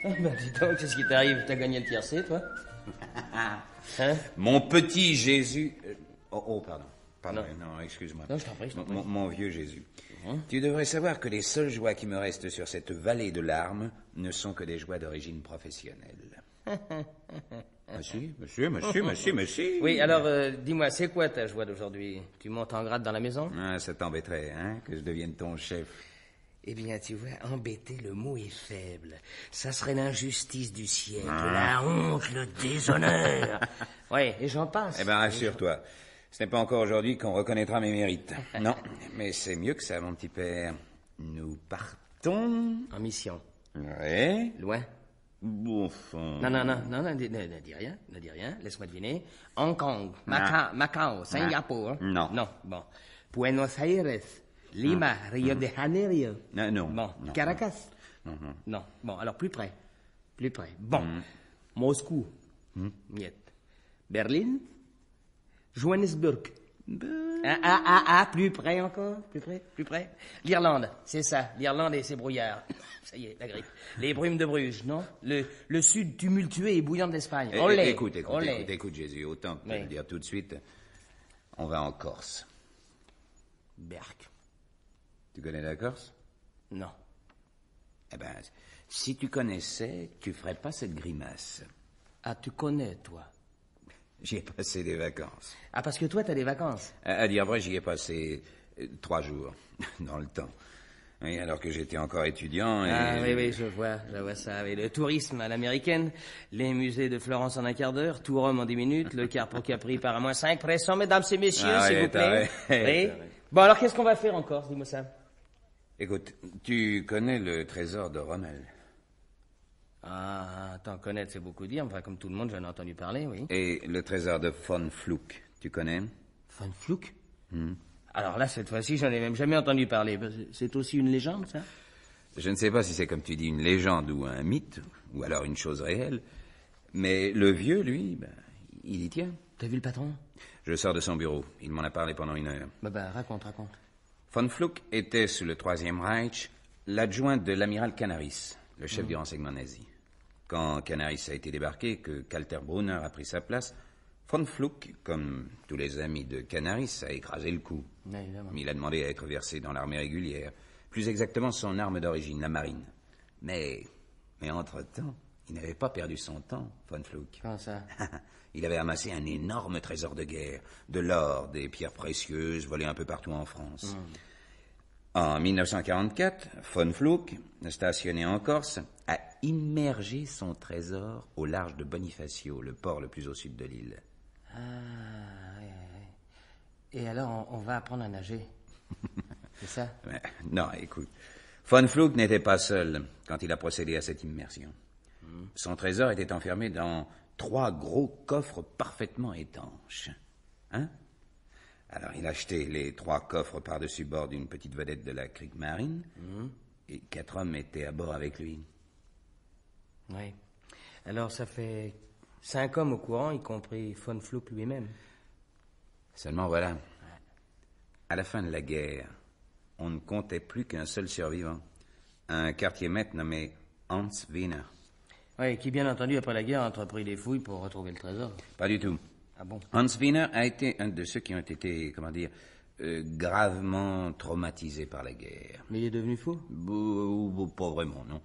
Ah, ben, dis donc, qu'est-ce qui t'arrive? T'as gagné le tiercé, toi? Hein? Mon petit Jésus... pardon. Pardon, Non. non, excuse-moi. Non, je t'en prie, je t'en prie. Mon vieux Jésus. Tu devrais savoir que les seules joies qui me restent sur cette vallée de larmes ne sont que des joies d'origine professionnelle. Monsieur. Oui, alors, dis-moi, c'est quoi ta joie d'aujourd'hui? Tu montes en grade dans la maison? Ah, ça t'embêterait, hein, que je devienne ton chef. Eh bien, tu vois, embêter, le mot est faible. Ça serait l'injustice du siècle, la honte, le déshonneur. Oui, et j'en passe. Eh ben, rassure-toi. Ce n'est pas encore aujourd'hui qu'on reconnaîtra mes mérites. Non, mais c'est mieux que ça, mon petit père. Nous partons... En mission. Ouais. Loin. Non. Non, ne dis rien, laisse-moi deviner. Hong Kong, Macao, Singapour. Non. Non, bon. Buenos Aires, Lima, Rio de Janeiro. Non. Bon, Non. Caracas. Non, bon, alors plus près. Bon, Moscou. Niet. Berlin. Johannesburg. Plus près encore, plus près. L'Irlande, c'est ça, l'Irlande et ses brouillards. Ça y est, la grippe. Les brumes de Bruges, non? Le sud tumultueux et bouillant d'Espagne. Écoute, Jésus, autant te le dire tout de suite. On va en Corse. Berck. Tu connais la Corse? Non. Eh ben, si tu connaissais, tu ferais pas cette grimace. Ah, tu connais, toi? J'y ai passé des vacances. Ah, parce que toi, t'as des vacances. À dire vrai, j'y ai passé 3 jours, dans le temps. Oui, alors que j'étais encore étudiant et... Ah, oui, je vois ça. Oui, le tourisme à l'américaine, les musées de Florence en un quart d'heure, tout Rome en 10 minutes, le quart pour Capri par à -5, pressant, mesdames et messieurs, s'il vous plaît. Oui. Bon, alors, qu'est-ce qu'on va faire en Corse, dis-moi ça. Écoute, tu connais le trésor de Rommel? Ah, t'en connaître, c'est beaucoup dire. Enfin, comme tout le monde, j'en ai entendu parler, oui. Et le trésor de Von Fluck, tu connais? Von Fluck? Alors là, cette fois-ci, j'en ai même jamais entendu parler. C'est aussi une légende, ça? Je ne sais pas si c'est comme tu dis une légende ou un mythe, ou alors une chose réelle. Mais le vieux, lui, il y tient. T'as vu le patron? Je sors de son bureau. Il m'en a parlé pendant 1 heure. Raconte. Von Fluck était, sous le Troisième Reich, l'adjoint de l'amiral Canaris, le chef du renseignement nazi. Quand Canaris a été débarqué, que Kaltenbrunner a pris sa place, Von Fluck, comme tous les amis de Canaris, a écrasé le coup. Il a demandé à être versé dans l'armée régulière, plus exactement son arme d'origine, la marine. Mais entre-temps, il n'avait pas perdu son temps, Von Fluck. Comment ça? Il avait amassé un énorme trésor de guerre, de l'or, des pierres précieuses volées un peu partout en France. En 1944, Von Fluck, stationné en Corse, a immergé son trésor au large de Bonifacio, le port le plus au sud de l'île. Ah, oui. Et alors, on va apprendre à nager. C'est ça? Non, écoute. Von Fluck n'était pas seul quand il a procédé à cette immersion. Son trésor était enfermé dans 3 gros coffres parfaitement étanches. Alors, il a acheté les 3 coffres par-dessus bord d'une petite vedette de la Kriegsmarine, et 4 hommes étaient à bord avec lui. Oui. Alors, ça fait 5 hommes au courant, y compris Von Fluck lui-même. Seulement voilà, à la fin de la guerre, on ne comptait plus qu'un seul survivant, un quartier-maître nommé Hans Wiener. Oui, qui bien entendu, après la guerre, a entrepris des fouilles pour retrouver le trésor. Pas du tout. Ah bon? Hans Wiener a été un de ceux qui ont été, gravement traumatisés par la guerre. Mais il est devenu fou? Pas vraiment, non.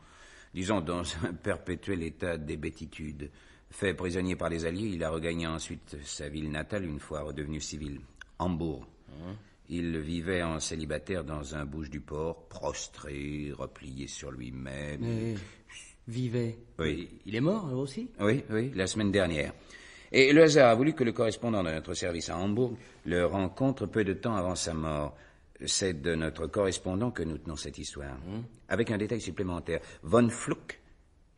Disons, dans un perpétuel état d'hébétitude. Fait prisonnier par les Alliés, il a regagné ensuite sa ville natale une fois redevenu civil, Hambourg. Il vivait en célibataire dans un bouge du port, prostré, replié sur lui-même. Vivait? Oui. Il est mort, lui aussi? Oui, la semaine dernière. Et le hasard a voulu que le correspondant de notre service à Hambourg le rencontre peu de temps avant sa mort. C'est de notre correspondant que nous tenons cette histoire. Avec un détail supplémentaire. Von Fluck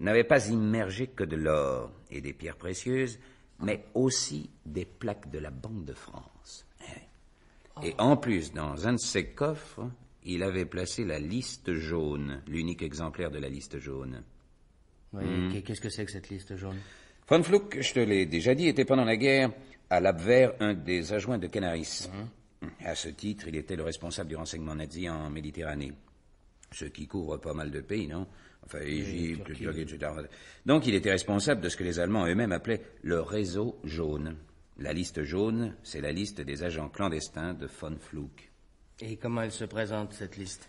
n'avait pas immergé que de l'or et des pierres précieuses, mais aussi des plaques de la Banque de France. Et en plus, dans un de ses coffres, il avait placé la liste jaune, l'unique exemplaire de la liste jaune. Oui, qu'est-ce que c'est que cette liste jaune? Von Fluck, je te l'ai déjà dit, était pendant la guerre à l'Abwehr un des adjoints de Canaris. À ce titre, il était le responsable du renseignement nazi en Méditerranée. Ce qui couvre pas mal de pays, non? Enfin, Égypte, Turquie, etc. Donc, il était responsable de ce que les Allemands eux-mêmes appelaient le réseau jaune. La liste jaune, c'est la liste des agents clandestins de von Fluke. Et comment elle se présente, cette liste?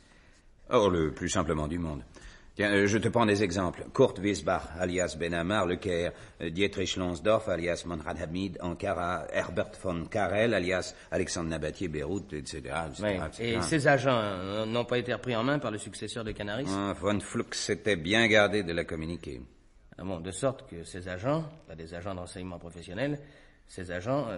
Oh, le plus simplement du monde. Tiens, je te prends des exemples. Kurt Wiesbach, alias Ben Ammar, Le Caire, Dietrich Lonsdorff, alias Monrad Hamid, Ankara, Herbert von Karel, alias Alexandre Nabatier, Beyrouth, etc. Oui. Et ces agents n'ont pas été repris en main par le successeur de Canaris? Von Fluke s'était bien gardé de la communiquer. Ah bon, de sorte que ces agents, pas des agents d'enseignement professionnel, ces agents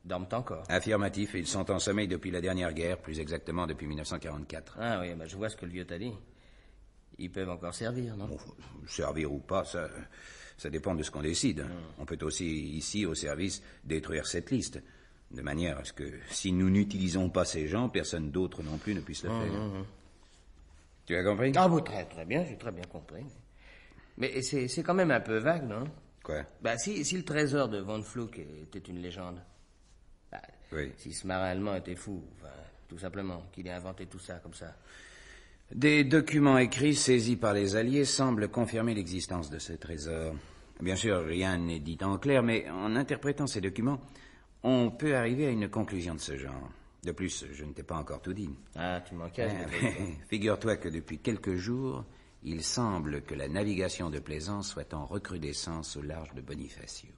dorment encore. Affirmatif, ils sont en sommeil depuis la dernière guerre, plus exactement depuis 1944. Ah oui, je vois ce que le vieux t'a dit. Ils peuvent encore servir, non? Bon, servir ou pas, ça dépend de ce qu'on décide. On peut aussi, ici, au service, détruire cette liste, de manière à ce que, si nous n'utilisons pas ces gens, personne d'autre non plus ne puisse le faire. Tu as compris? Ah oui, très bien, j'ai très bien compris. Mais c'est quand même un peu vague, non? Quoi? Si le trésor de von Fluke était une légende, oui. Si ce marin allemand était fou, tout simplement, qu'il ait inventé tout ça comme ça. Des documents écrits saisis par les Alliés semblent confirmer l'existence de ce trésor. Bien sûr, rien n'est dit en clair, mais en interprétant ces documents, on peut arriver à une conclusion de ce genre. De plus, je ne t'ai pas encore tout dit. Ah, tu m'en caches. Figure-toi que depuis quelques jours, il semble que la navigation de plaisance soit en recrudescence au large de Bonifacio.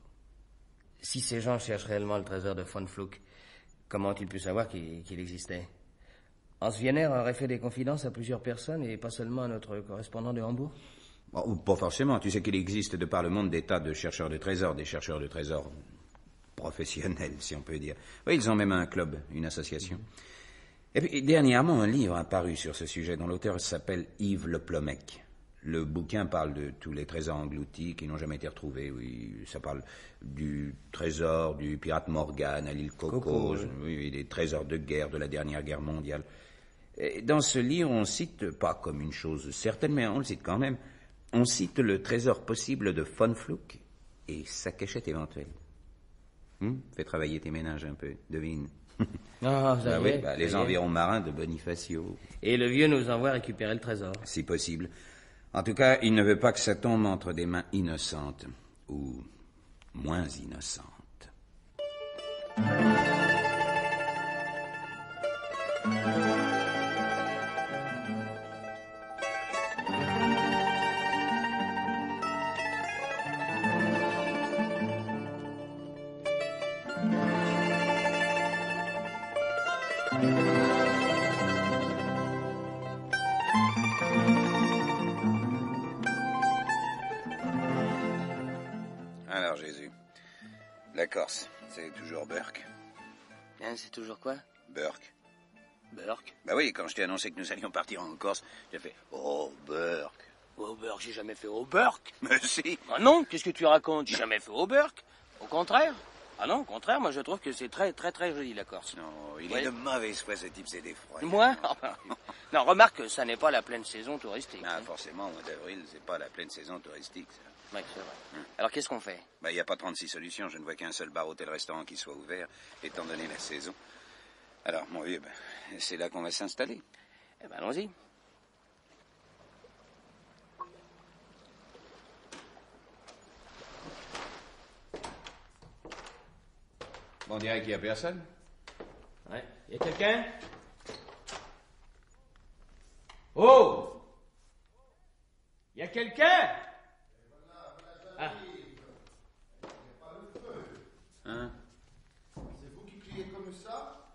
Si ces gens cherchent réellement le trésor de von Fluke, comment ont-ils pu savoir qu'il existait? Hans Wiener aurait fait des confidences à plusieurs personnes et pas seulement à notre correspondant de Hambourg? Bon, pas forcément. Tu sais qu'il existe de par le monde des tas de chercheurs de trésors, des chercheurs de trésors professionnels, si on peut dire. Oui, ils ont même un club, une association. Et puis, dernièrement, un livre a paru sur ce sujet dont l'auteur s'appelle Yves Le Plomec. Le bouquin parle de tous les trésors engloutis qui n'ont jamais été retrouvés. Oui, ça parle du trésor du pirate Morgan à l'île Cocos, oui, des trésors de guerre de la dernière guerre mondiale. Et dans ce livre, on cite, pas comme une chose certaine, mais on le cite quand même, on cite le trésor possible de von Fluke et sa cachette éventuelle. Fais travailler tes ménages un peu, devine. Les environs marins de Bonifacio. Et le vieux nous envoie récupérer le trésor. Si possible. En tout cas, il ne veut pas que ça tombe entre des mains innocentes, ou moins innocentes. Alors, Jésus, la Corse, c'est toujours Burke. Hein, c'est toujours quoi? Burke. Burke? Bah oui, quand je t'ai annoncé que nous allions partir en Corse, j'ai fait « Oh, Burke ». Oh, Burke, j'ai jamais fait au Burke. Mais si. Ah non, qu'est-ce que tu racontes? J'ai jamais fait au Burke. Au contraire. Ah non, au contraire, moi je trouve que c'est très, très, très joli, la Corse. Non, il est de mauvaise foi, ce type, c'est d'effroyable. Moi? Non, remarque que ça n'est pas la pleine saison touristique. Ah, forcément, au mois d'avril, c'est pas la pleine saison touristique, ça. Oui, c'est vrai. Alors, qu'est-ce qu'on fait? Bah, il n'y a pas 36 solutions. Je ne vois qu'un seul bar, hôtel, restaurant qui soit ouvert, étant donné la saison. Alors, mon vieux, c'est là qu'on va s'installer. Eh ben, allons-y. On dirait qu'il n'y a personne. Ouais. Y a quelqu'un? Oh! Y a quelqu'un? Ah. Hein? C'est vous qui criez comme ça?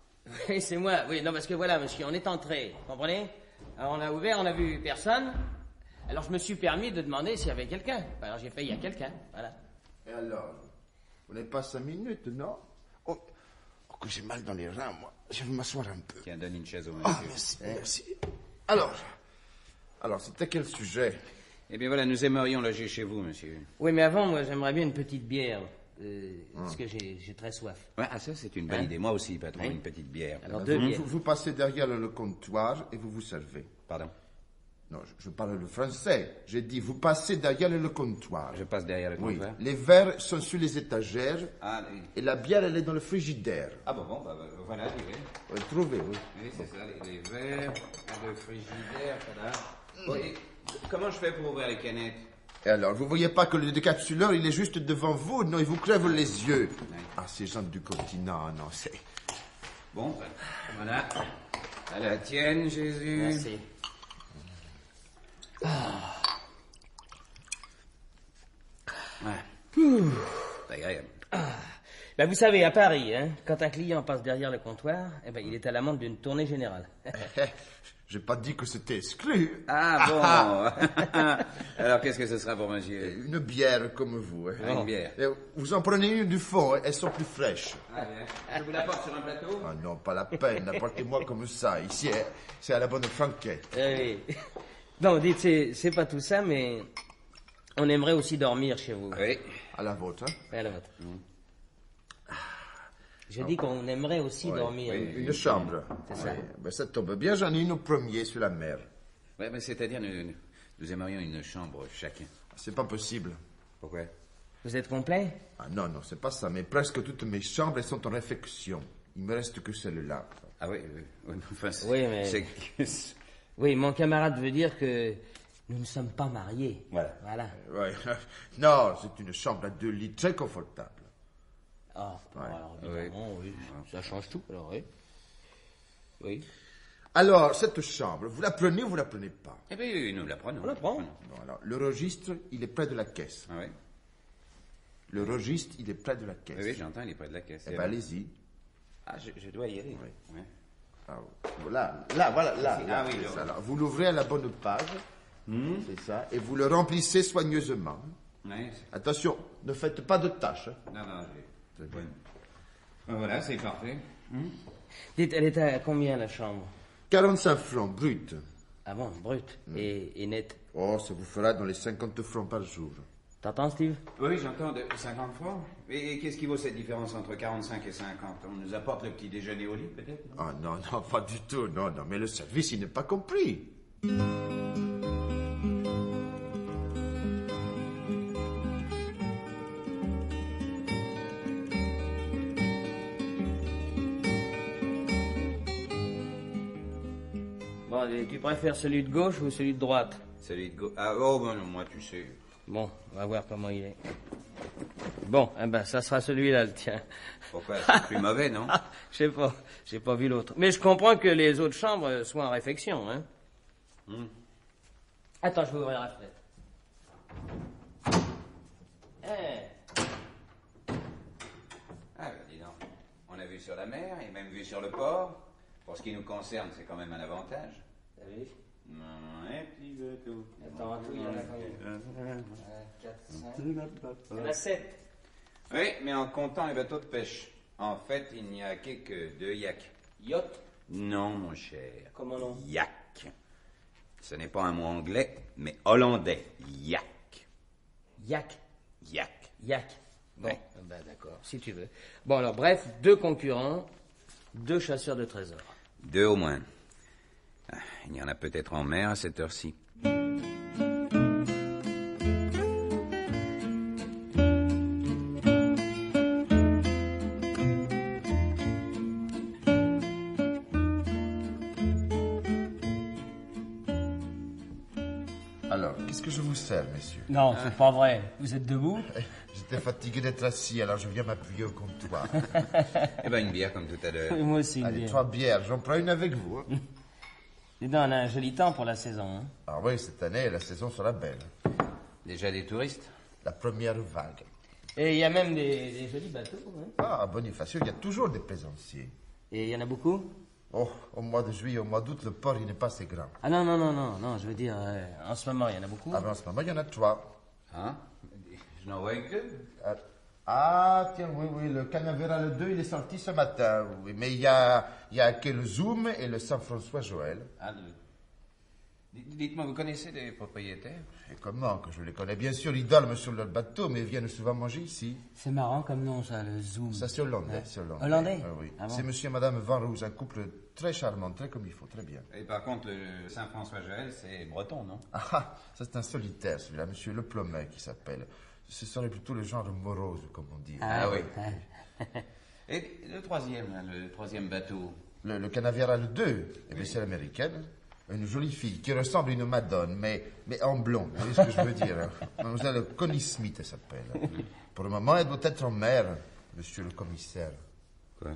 Oui, c'est moi. Oui, non, parce que voilà, monsieur, on est entré, vous comprenez? Alors, on a ouvert, on a vu personne. Alors, je me suis permis de demander s'il y avait quelqu'un. Alors, j'ai fait, il y a quelqu'un, voilà. Et alors? Vous n'avez pas 5 minutes, non? Oh, que j'ai mal dans les reins, moi. Je vais m'asseoir un peu. Tiens, donne une chaise au monsieur. Ah, merci, merci. Alors, c'était quel sujet? Eh bien voilà, nous aimerions loger chez vous, monsieur. Oui, mais avant, moi, j'aimerais bien une petite bière. Parce que j'ai très soif. Ouais, ça, c'est une bonne idée. Moi aussi, patron, une petite bière. Alors, 2 bières. Vous passez derrière le comptoir et vous vous servez. Pardon? Non, je parle le français. J'ai dit, vous passez derrière le comptoir. Je passe derrière le Oui, comptoir. les verres sont sur les étagères. Ah, oui. Et la bière, elle est dans le frigidaire. Ah bon, voilà, oui. Oui, trouvez, oui. Oui, c'est ça, les verres, le frigidaire, voilà. Bon, et comment je fais pour ouvrir les canettes? Et alors, vous voyez pas que le décapsuleur, il est juste devant vous? Non, il vous crève les yeux. Oui. Ah, ces gens du continent, non, c'est... Bon, voilà. À la tienne, Jésus. Merci. Ouais. C'est agréable. Ben, vous savez, à Paris, hein, quand un client passe derrière le comptoir, eh ben, il est à l'amende d'une tournée générale. J'ai pas dit que c'était exclu. Ah bon. Alors, qu'est-ce que ce sera pour monsieur? Une bière comme vous. Hein. Ah, une bière. Et vous en prenez une du fond, hein, elles sont plus fraîches. Ah, bien. Je vous l'apporte sur un plateau? Ah non, pas la peine, apportez-moi comme ça. Ici, hein, c'est à la bonne franquette. Oui. Non, dites, c'est pas tout ça, mais on aimerait aussi dormir chez vous. Oui. À la vôtre, hein. Oui, à la vôtre. Je dis qu'on aimerait aussi dormir. Oui, une chambre. C'est ça. Oui. Ben, ça tombe bien, j'en ai une au premier sur la mer. Ouais, mais c'est-à-dire, nous aimerions une chambre chacun. C'est pas possible. Pourquoi? Vous êtes complet? Ah non, non, c'est pas ça, mais presque toutes mes chambres, elles sont en réfection. Il me reste que celle-là. Ah oui, enfin, Oui, mais- c'est- Oui, mon camarade veut dire que nous ne sommes pas mariés. Voilà. Voilà. Ouais. Non, c'est une chambre à 2 lits très confortable. Ah, bon, alors évidemment, oui. Ça change tout, alors oui. Oui. Alors, cette chambre, vous la prenez ou vous la prenez pas? Eh bien, oui, nous la prenons. On la prend. Non, alors, le registre, il est près de la caisse. Ah oui? Le registre, il est près de la caisse. Oui, j'entends, il est près de la caisse. Eh ben, allez-y. Ah, je dois y aller. Oui. Ouais. Ah, voilà, là. Ah oui, c'est là. ça. Alors, vous l'ouvrez à la bonne page. C'est ça. Et vous le remplissez soigneusement. Ouais, Attention, ne faites pas de tâches. Hein. non, j'ai... Ouais. Voilà, c'est parfait. Dites, elle est à combien la chambre? 45 francs brut. Ah bon, brut et net. Oh, ça vous fera dans les 50 francs par jour. T'entends, Steve? Oui, j'entends, de 50 francs. Et qu'est-ce qui vaut cette différence entre 45 et 50? On nous apporte le petit déjeuner au lit, peut-être? Ah non, non, pas du tout. Non, mais le service, il n'est pas compris. Bon, et tu préfères celui de gauche ou celui de droite? Celui de gauche. Ah, oh, ben non, moi, tu sais. Bon, on va voir comment il est. Bon, eh ben, ça sera celui-là, le tien. Pourquoi? C'est plus mauvais, non? Ah, je sais pas, j'ai pas vu l'autre. Mais je comprends que les autres chambres soient en réfection, hein. Attends, je vais ouvrir la fenêtre. Ah, ben dis donc. On a vu sur la mer et même vu sur le port. Pour ce qui nous concerne, c'est quand même un avantage. T'as vu? Un petit bateau. Attends, tout, il y en a combien? 4, 5... Il y en a 7. Oui, mais en comptant les bateaux de pêche. En fait, il n'y a que 2 yaks. Yacht? Non, mon cher. Comment non? Yak. Ce n'est pas un mot anglais, mais hollandais. Yak. Yak. Yak. Yak. Bon, Ouais. ben d'accord, si tu veux. Bon, alors, bref, 2 concurrents, 2 chasseurs de trésors. 2 au moins. Ah, il y en a peut-être en mer à cette heure-ci. Alors, qu'est-ce que je vous sers, messieurs? Non, c'est pas vrai. Vous êtes debout? J'étais fatigué d'être assis, alors je viens m'appuyer au comptoir. Eh ben, une bière comme tout à l'heure. Moi aussi, Allez, bien. 3 bières, j'en prends une avec vous. Hein. Dis donc, on a un joli temps pour la saison, hein. Ah oui, cette année, la saison sera belle. Déjà des touristes? La première vague. Et il y a même des jolis bateaux, hein. Ah, à Bonifacio, il y a toujours des plaisanciers. Et il y en a beaucoup? Oh, au mois de juillet, au mois d'août, le port, il n'est pas assez grand. Ah non, je veux dire, en ce moment, il y en a beaucoup. Ah ben, en ce moment, il y en a 3. Hein? Je n'en vois que 2. Ah, tiens, oui, le Canaveral 2, il est sorti ce matin, oui. Mais il y a que le Zoom et le Saint-François Joël. Ah, Dites-moi, vous connaissez des propriétaires? Et comment que je les connais? Bien sûr, ils dorment sur leur bateau, mais ils viennent souvent manger ici. C'est marrant comme nom, ça, le Zoom. Ça, c'est hollandais, c'est hollandais. Hollandais? Oui. Ah bon? C'est monsieur et madame Van Roos, un couple très charmant, très comme il faut, très bien. Et par contre, le Saint-François-Joël, c'est breton, non? Ah, ça c'est un solitaire, celui-là, monsieur Le Plomet qui s'appelle. Ce serait plutôt le genre morose, comme on dit. Ah oui. Et le troisième bateau? Le Canaveral 2, eh bien, c'est l'américaine. Une jolie fille qui ressemble à une madone, mais en blond. Vous voyez ce que je veux dire? Mademoiselle Connie Smith, elle s'appelle. Pour le moment, elle doit être en mer, monsieur le commissaire. Quoi?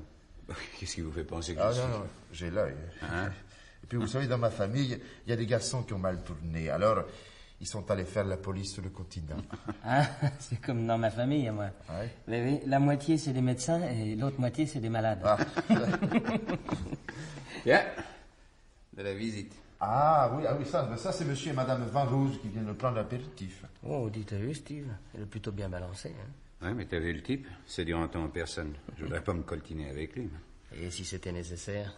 Qu'est-ce qui vous fait penser que Ah je suis... non, j'ai l'œil. Hein? Et puis, vous savez, dans ma famille, il y a des garçons qui ont mal tourné. Alors, ils sont allés faire la police sur le continent. Ah, c'est comme dans ma famille, moi. Ouais. Oui, la moitié, c'est des médecins et l'autre moitié, c'est des malades. Ah, Bien. De la visite. oui, ça c'est monsieur et madame Van Roos qui viennent prendre l'apéritif. Oh, t'as vu, Steve? Elle est plutôt bien balancée, hein. Ouais, mais t'as vu le type? C'est durant en personne. Je voudrais pas me coltiner avec lui. Et si c'était nécessaire?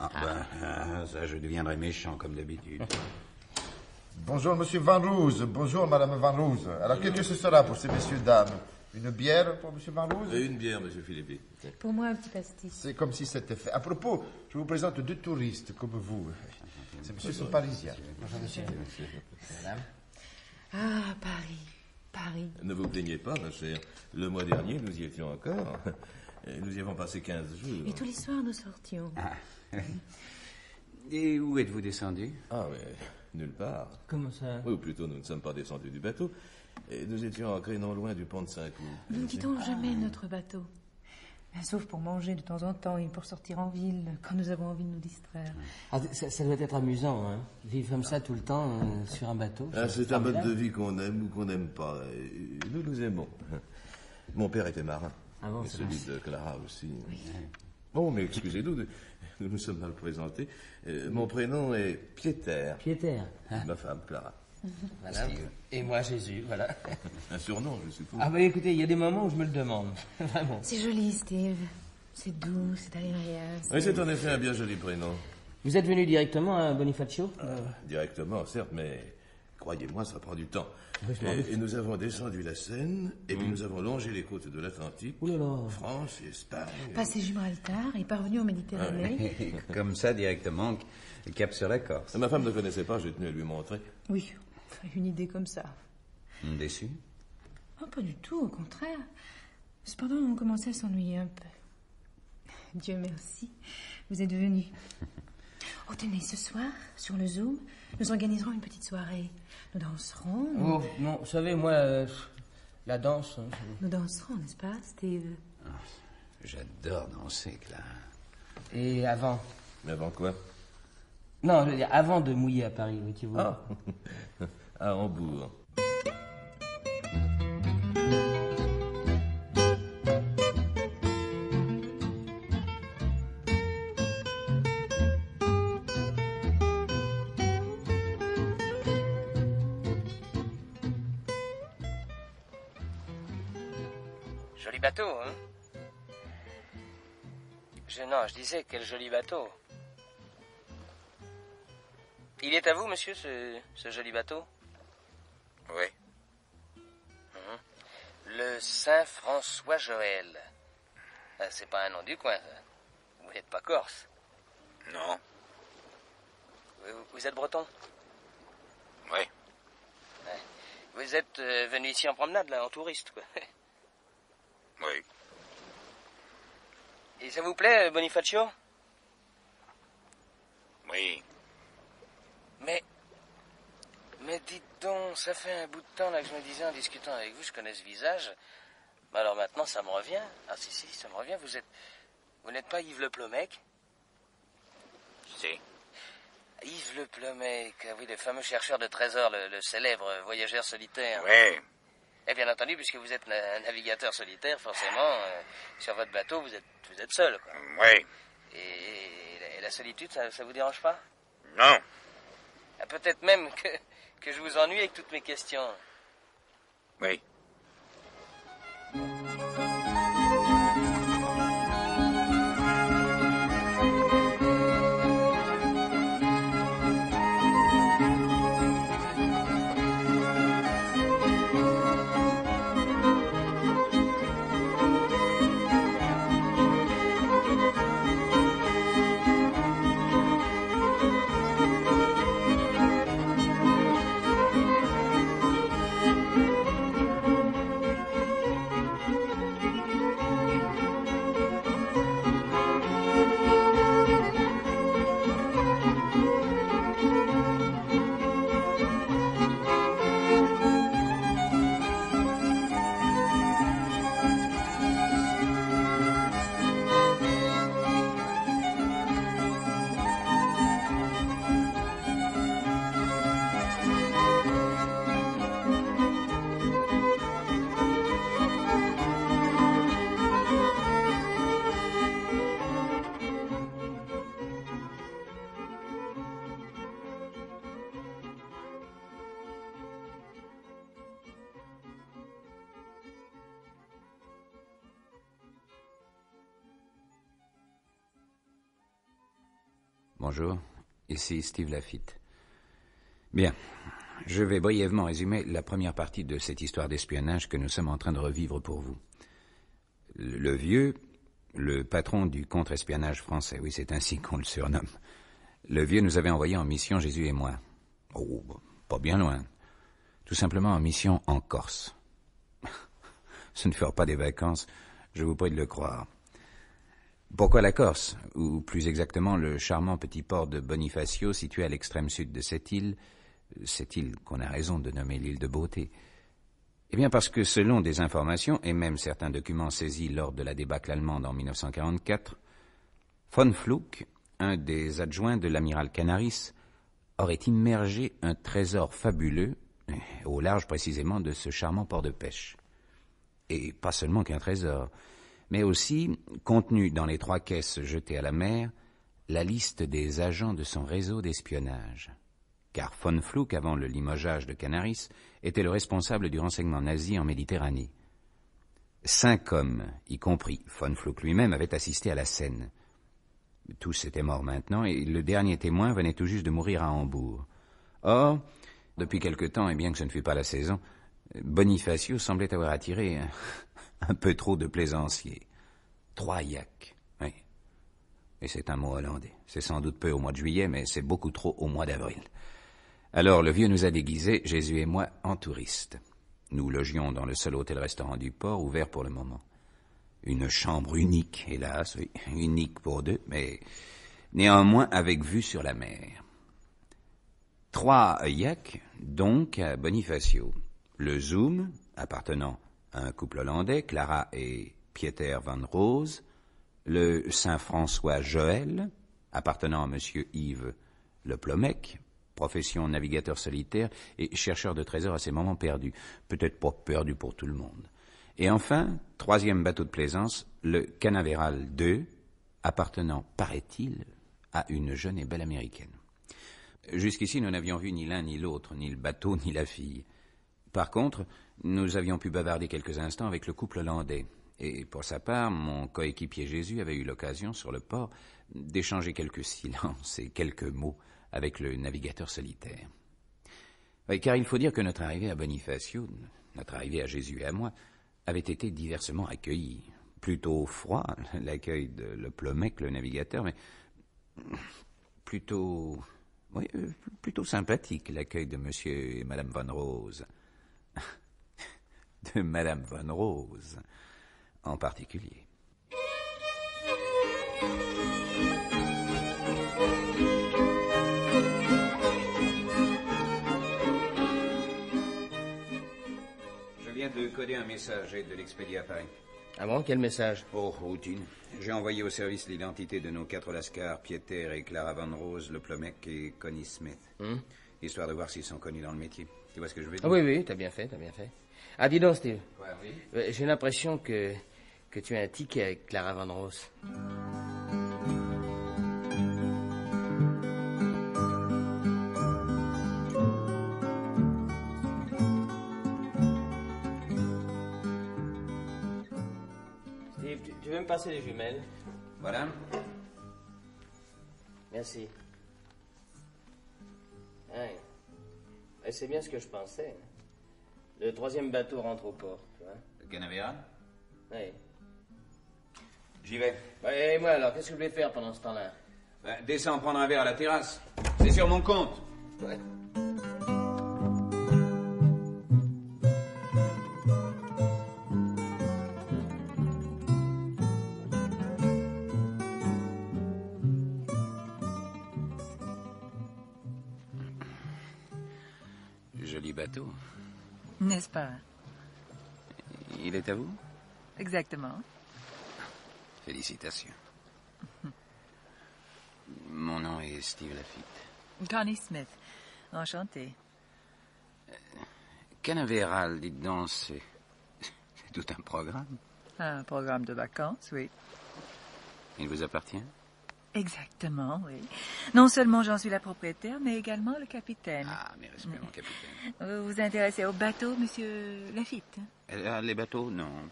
Ça, je deviendrais méchant comme d'habitude. Bonjour, monsieur Van Roos. Bonjour, madame Van Roos. Alors, qu'est-ce que ce sera pour ces messieurs, dames? Une bière pour monsieur Van Roos? Une bière, monsieur Philippe. Pour moi, un petit pastis. C'est comme si c'était fait. À propos, je vous présente deux touristes comme vous. Ces messieurs sont parisiens. Bonjour, monsieur. Madame. Ah, Paris. Ne vous plaignez pas, ma chère. Le mois dernier, nous y étions encore. Et nous y avons passé 15 jours. Et tous les soirs, nous sortions. Et où êtes-vous descendu? Ah, mais nulle part. Comment ça? Oui, ou plutôt, nous ne sommes pas descendus du bateau. Et nous étions ancrés non loin du pont de Saint-Cloud. Nous ne quittons jamais notre bateau. Sauf pour manger de temps en temps et pour sortir en ville quand nous avons envie de nous distraire. Ah, ça doit être amusant, hein. Vivre comme ça tout le temps sur un bateau. C'est un mode de vie qu'on aime ou qu'on n'aime pas. Et nous aimons. Mon père était marin. Ah bon, et c'est celui de Clara aussi. Oh, mais excusez-nous, nous nous sommes mal présentés. Mon prénom est Pieter. Pieter. Hein? Ma femme, Clara. Voilà. Et moi, Jésus, voilà. Un surnom, je suppose. Ah bah écoutez, il y a des moments où je me le demande. Vraiment. C'est joli, Steve. C'est doux, c'est aérien. Oui, c'est en effet un bien joli prénom. Vous êtes venu directement à Bonifacio? Directement, certes, mais croyez-moi, ça prend du temps. Et nous avons descendu la Seine, et puis nous avons longé les côtes de l'Atlantique, Ouh là là. France et Espagne. Passé Gibraltar et parvenu en Méditerranée. Comme ça, directement, cap sur la Corse. Ma femme ne connaissait pas, j'ai tenu à lui montrer. Oui, une idée comme ça. Déçu? Oh, pas du tout, au contraire. Cependant, on commençait à s'ennuyer un peu. Dieu merci, vous êtes venus. Oh, tenez, ce soir, sur le Zoom, nous organiserons une petite soirée. Nous danserons. Oh, non, vous savez, moi, la danse... Nous danserons, n'est-ce pas, Steve? J'adore danser, Clara. Et avant? Mais avant quoi? Non, je veux dire, avant de mouiller à Paris, voyez-vous. Ah, à Hambourg. Joli bateau, hein? Non, je disais, quel joli bateau. Il est à vous, monsieur, ce joli bateau? Oui. Le Saint-François-Joël. Ah, c'est pas un nom du coin, ça. Vous n'êtes pas corse? Non. Vous êtes breton? Oui. Ouais. Vous êtes venu ici en promenade, là, en touriste, quoi. Oui. Et ça vous plaît, Bonifacio? Oui. Mais dites donc, ça fait un bout de temps là que je me disais en discutant avec vous, je connais ce visage. Mais alors maintenant, ça me revient. Ah si, ça me revient. Vous n'êtes pas Yves Le Plomec? Si. Yves Le Plomec, oui, le fameux chercheur de trésors, le célèbre voyageur solitaire. Oui. Et bien entendu, puisque vous êtes un navigateur solitaire, forcément, sur votre bateau, vous êtes seul, quoi. Oui. Et la solitude, ça vous dérange pas? Non. Ah, peut-être même que je vous ennuie avec toutes mes questions. Oui. Bonjour, ici Steve Lafitte. Bien, je vais brièvement résumer la première partie de cette histoire d'espionnage que nous sommes en train de revivre pour vous. Le vieux, le patron du contre-espionnage français, oui, c'est ainsi qu'on le surnomme. Le vieux nous avait envoyé en mission, Jésus et moi. Oh, pas bien loin. Tout simplement en mission en Corse. Ce ne furent pas des vacances, je vous prie de le croire. Pourquoi la Corse, ou plus exactement le charmant petit port de Bonifacio situé à l'extrême sud de cette île qu'on a raison de nommer l'île de Beauté? Eh bien parce que selon des informations et même certains documents saisis lors de la débâcle allemande en 1944, von Fluck, un des adjoints de l'amiral Canaris, aurait immergé un trésor fabuleux au large précisément de ce charmant port de pêche. Et pas seulement qu'un trésor, mais aussi, contenu dans les 3 caisses jetées à la mer, la liste des agents de son réseau d'espionnage. Car von Fluck, avant le limogeage de Canaris, était le responsable du renseignement nazi en Méditerranée. 5 hommes, y compris von Fluck lui-même, avaient assisté à la scène. Tous étaient morts maintenant, et le dernier témoin venait tout juste de mourir à Hambourg. Or, depuis quelque temps, et bien que ce ne fût pas la saison, Bonifacio semblait avoir attiré un peu trop de plaisanciers. 3 yaks, oui. Et c'est un mot hollandais. C'est sans doute peu au mois de juillet, mais c'est beaucoup trop au mois d'avril. Alors le vieux nous a déguisés, Jésus et moi, en touristes. Nous logions dans le seul hôtel-restaurant du port, ouvert pour le moment. Une chambre unique, hélas, oui, unique pour 2, mais néanmoins avec vue sur la mer. 3 yaks, donc, à Bonifacio. Le Zoom, appartenant à un couple hollandais, Clara et Pieter van Roos. Le Saint-François Joël, appartenant à monsieur Yves Le Plomec, profession navigateur solitaire et chercheur de trésors à ses moments perdus. Peut-être pas perdu pour tout le monde. Et enfin, 3e bateau de plaisance, le Canaveral 2, appartenant, paraît-il, à une jeune et belle américaine. Jusqu'ici, nous n'avions vu ni l'un ni l'autre, ni le bateau ni la fille. Par contre, nous avions pu bavarder quelques instants avec le couple hollandais. Et pour sa part, mon coéquipier Jésus avait eu l'occasion, sur le port, d'échanger quelques silences et quelques mots avec le navigateur solitaire. Oui, car il faut dire que notre arrivée à Bonifacio, notre arrivée à Jésus et à moi, avait été diversement accueillie. Plutôt froid, l'accueil de Le Plomec, le navigateur, mais plutôt sympathique, l'accueil de monsieur et madame Van Roos. De madame Van Roos, en particulier. Je viens de coder un message et de l'expédier à Paris. Ah bon, quel message? Oh, routine. J'ai envoyé au service l'identité de nos 4 lascars, Pieter et Clara Van Roos, Le Plomec et Connie Smith. Histoire de voir s'ils sont connus dans le métier. Tu vois ce que je veux dire? Ah oui, t'as bien fait. Ah, dis donc, Steve. Ouais, oui. J'ai l'impression que tu as un ticket avec Clara Van Roos. Steve, tu veux me passer les jumelles? Voilà. Merci. Ouais. Et c'est bien ce que je pensais. Le 3e bateau rentre au port, tu vois. Le Canaveral? Oui. J'y vais. Et moi alors, qu'est-ce que je vais faire pendant ce temps-là? Descends prendre un verre à la terrasse. C'est sur mon compte. Ouais. Joli bateau. N'est-ce pas? Il est à vous? Exactement. Félicitations. Mon nom est Steve Lafitte. Connie Smith. Enchantée. Canaveral, dites donc, c'est tout un programme. Un programme de vacances, oui. Il vous appartient? Exactement, oui. Non seulement j'en suis la propriétaire, mais également le capitaine. Ah, mes respects, mon capitaine. Vous vous intéressez au bateau, monsieur Lafitte? Les bateaux, non.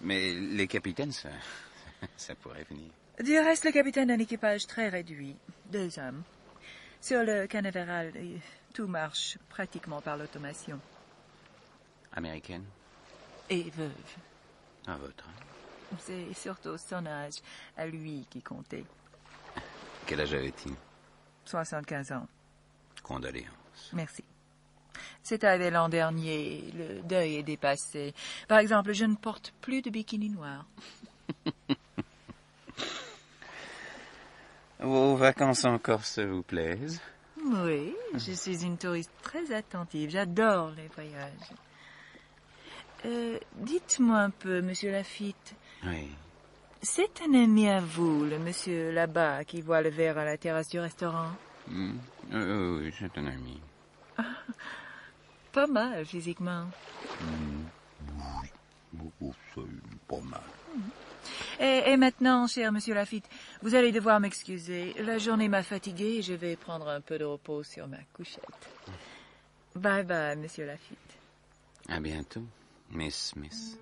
Mais les capitaines, ça pourrait venir. Du reste, le capitaine a un équipage très réduit. 2 hommes. Sur le Canaveral, tout marche pratiquement par l'automation. Américaine? Et veuve. À votre. C'est surtout son âge, à lui, qui comptait. Quel âge avait-il? 75 ans. Condoléances. Merci. C'est arrivé l'an dernier. Le deuil est dépassé. Par exemple, je ne porte plus de bikini noir. Vos vacances en Corse vous plaisent? Oui, je suis une touriste très attentive. J'adore les voyages. Dites-moi un peu, monsieur Lafitte. Oui. C'est un ami à vous, le monsieur là-bas, qui voit le verre à la terrasse du restaurant? Oui, c'est un ami. Pas mal, physiquement. Oui, c'est pas mal. Et maintenant, cher monsieur Lafitte, vous allez devoir m'excuser. La journée m'a fatiguée et je vais prendre un peu de repos sur ma couchette. Bye bye, monsieur Lafitte. À bientôt, Miss Smith.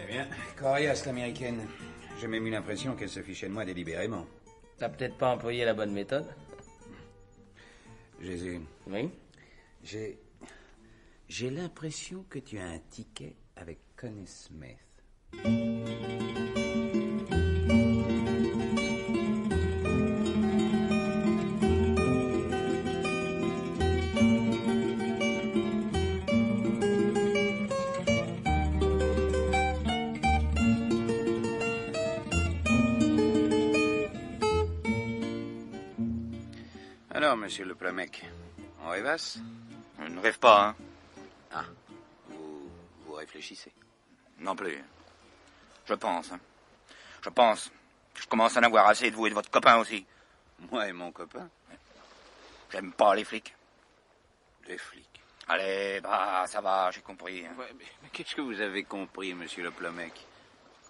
Eh bien, coriace l'américaine. J'ai même eu l'impression qu'elle se fichait de moi délibérément. T'as peut-être pas employé la bonne méthode. Jésus. Oui. J'ai l'impression que tu as un ticket avec Connie Smith. Alors, monsieur le Plomec, on rêvasse? Je ne rêve pas, hein. Ah, vous réfléchissez. Non plus. Je pense, hein. Je pense que je commence à en avoir assez de vous et de votre copain aussi. Moi et mon copain? J'aime pas les flics. Les flics? Allez, bah, ça va, j'ai compris. Hein. Ouais, mais qu'est-ce que vous avez compris, monsieur le Plomec?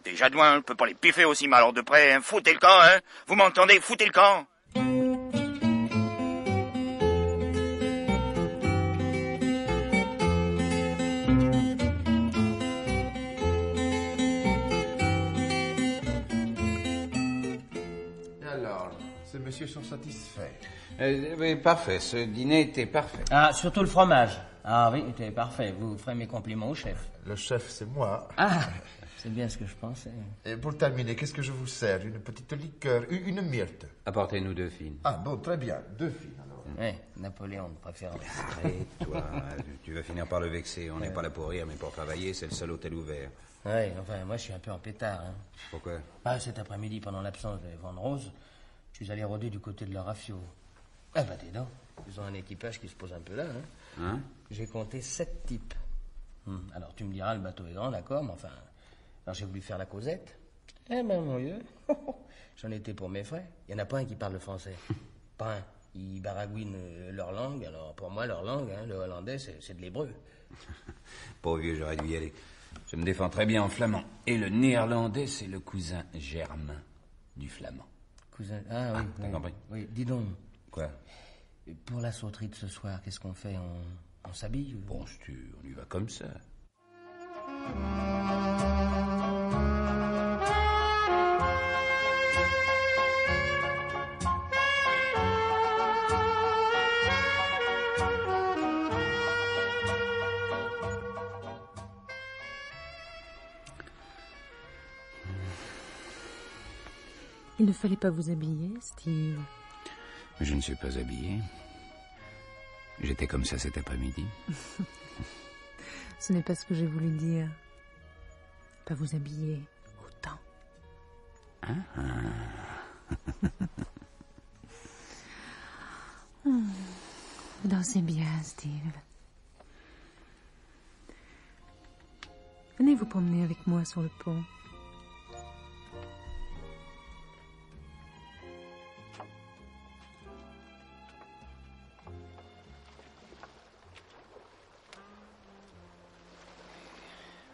Déjà de loin, je peux pas les piffer aussi mal, alors de près, hein. Foutez le camp, hein. Vous m'entendez? Foutez le camp. Ces messieurs sont satisfaits. Oui, parfait. Ce dîner était parfait. Ah, surtout le fromage. Ah oui, c'était parfait. Vous ferez mes compliments au chef. Le chef, c'est moi. Ah, c'est bien ce que je pensais. Et pour terminer, qu'est-ce que je vous sers? Une petite liqueur, une myrte? Apportez-nous 2 filles. Ah bon, très bien. 2 filles, alors. Oui, Napoléon de préférence. Et toi, tu vas finir par le vexer. On n'est pas là pour rire, mais pour travailler. C'est le seul hôtel ouvert. Oui, enfin, moi, je suis un peu en pétard. Hein. Pourquoi? Ah, cet après-midi, pendant l'absence de Van Rose, je suis allé rôder du côté de leur rafio. Ah bah dis donc, ils ont un équipage qui se pose un peu là. Hein. J'ai compté 7 types. Alors tu me diras, le bateau est grand, d'accord, mais enfin... Alors j'ai voulu faire la causette. Eh ben mon vieux, j'en étais pour mes frais. Il n'y en a pas un qui parle le français. Pas un. Ils baragouinent leur langue. Alors pour moi, leur langue, hein, le hollandais, c'est de l'hébreu. Pauvre vieux, j'aurais dû y aller. Je me défends très bien en flamand. Et le néerlandais, c'est le cousin germain du flamand. Cousin... Ah oui, t'as compris? Oui, dis donc. Quoi? Pour la sauterie de ce soir, qu'est-ce qu'on fait? On s'habille? Bon, on y va comme ça. Il ne fallait pas vous habiller, Steve. Je ne suis pas habillé. J'étais comme ça cet après-midi. Ce n'est pas ce que j'ai voulu dire. Pas vous habiller autant. Vous dansez bien, Steve. Venez vous promener avec moi sur le pont.